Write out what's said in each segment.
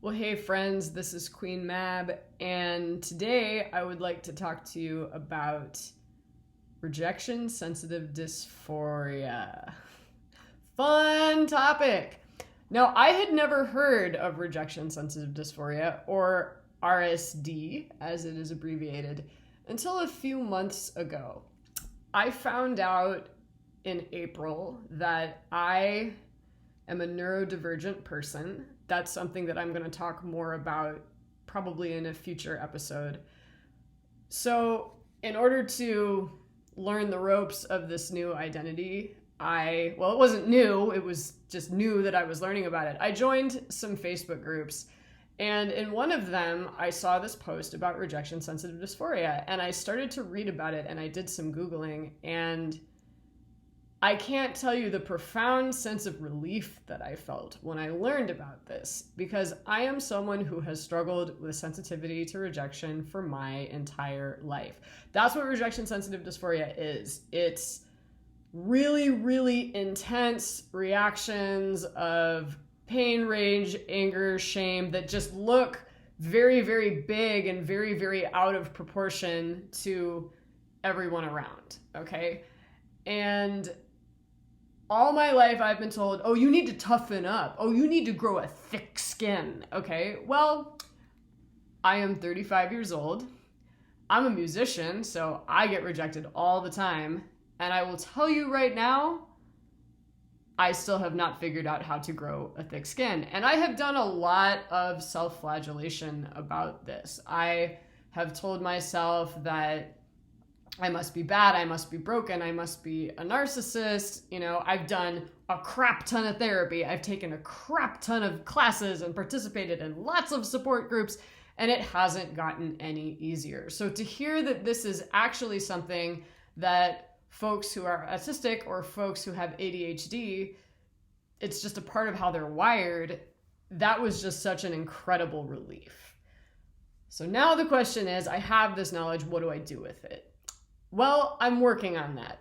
Well, hey friends, this is Queen Mab, and today I would like to talk to you about rejection sensitive dysphoria. Fun topic! Now, I had never heard of rejection sensitive dysphoria, or RSD as it is abbreviated, until a few months ago. I found out in April that I am a neurodivergent person. That's something that I'm going to talk more about probably in a future episode. So, in order to learn the ropes of this new identity, it wasn't new, it was just new that I was learning about it. I joined some Facebook groups, and in one of them, I saw this post about rejection sensitive dysphoria, and I started to read about it, and I did some Googling, and I can't tell you the profound sense of relief that I felt when I learned about this, because I am someone who has struggled with sensitivity to rejection for my entire life. That's what rejection sensitive dysphoria is. It's really, really intense reactions of pain, rage, anger, shame that just look very, very big and very, very out of proportion to everyone around, okay? And all my life I've been told, oh, you need to toughen up. Oh, you need to grow a thick skin. Okay, well, I am 35 years old. I'm a musician, so I get rejected all the time. And I will tell you right now, I still have not figured out how to grow a thick skin. And I have done a lot of self-flagellation about this. I have told myself that I must be bad, I must be broken, I must be a narcissist. You know, I've done a crap ton of therapy. I've taken a crap ton of classes and participated in lots of support groups, and it hasn't gotten any easier. So to hear that this is actually something that folks who are autistic or folks who have ADHD, it's just a part of how they're wired, that was just such an incredible relief. So now the question is, I have this knowledge, what do I do with it? Well, I'm working on that.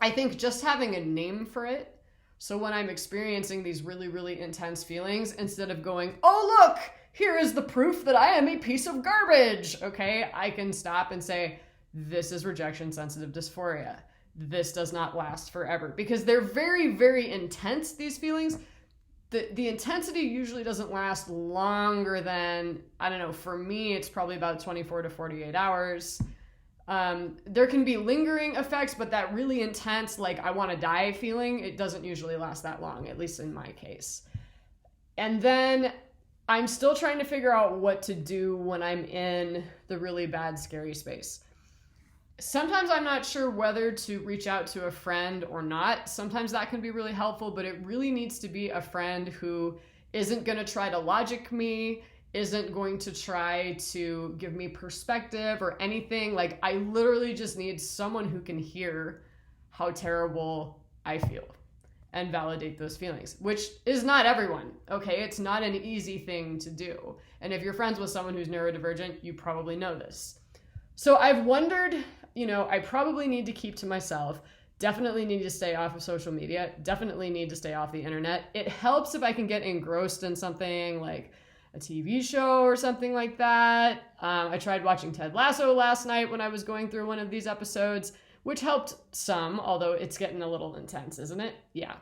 I think just having a name for it, so when I'm experiencing these really, really intense feelings, instead of going, oh, look, here is the proof that I am a piece of garbage, okay, I can stop and say, this is rejection sensitive dysphoria. This does not last forever, because they're very, very intense, these feelings. The intensity usually doesn't last longer than, I don't know, for me, it's probably about 24 to 48 hours. There can be lingering effects, but that really intense, like I want to die feeling, it doesn't usually last that long, at least in my case. And then I'm still trying to figure out what to do when I'm in the really bad, scary space. Sometimes I'm not sure whether to reach out to a friend or not. Sometimes that can be really helpful, but it really needs to be a friend who isn't going to try to logic me, isn't going to try to give me perspective or anything. Like, I literally just need someone who can hear how terrible I feel and validate those feelings, which is not everyone, okay? It's not an easy thing to do. And if you're friends with someone who's neurodivergent, you probably know this. So I've wondered, I probably need to keep to myself. Definitely need to stay off of social media. Definitely need to stay off the internet. It helps if I can get engrossed in something like a TV show or something like that. I tried watching Ted Lasso last night when I was going through one of these episodes, which helped some, although it's getting a little intense, isn't it? Yeah.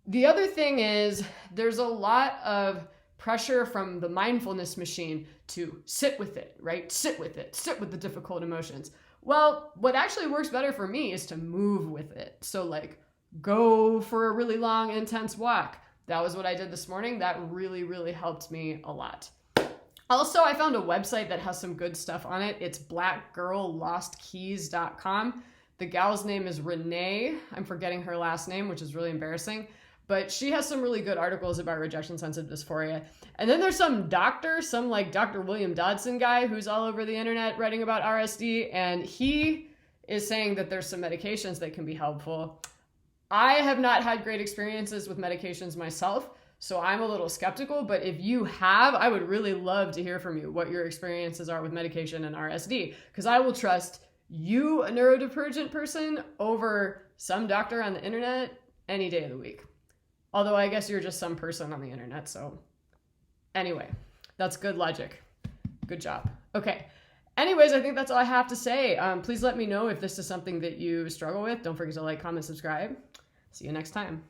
The other thing is there's a lot of pressure from the mindfulness machine to sit with it, right? Sit with it, sit with the difficult emotions. Well, what actually works better for me is to move with it. So like go for a really long, intense walk. That was what I did this morning. That really, really helped me a lot. Also, I found a website that has some good stuff on it. It's blackgirllostkeys.com. The gal's name is Renee. I'm forgetting her last name, which is really embarrassing. But she has some really good articles about rejection sensitive dysphoria. And then there's some doctor, some like Dr. William Dodson guy who's all over the internet writing about RSD. And he is saying that there's some medications that can be helpful. I have not had great experiences with medications myself, so I'm a little skeptical, but if you have, I would really love to hear from you what your experiences are with medication and RSD, because I will trust you, a neurodivergent person, over some doctor on the internet any day of the week. Although I guess you're just some person on the internet, so Anyway, that's good logic. Good job. Okay. Anyways, I think that's all I have to say. Please let me know if this is something that you struggle with. Don't forget to like, comment, subscribe. See you next time.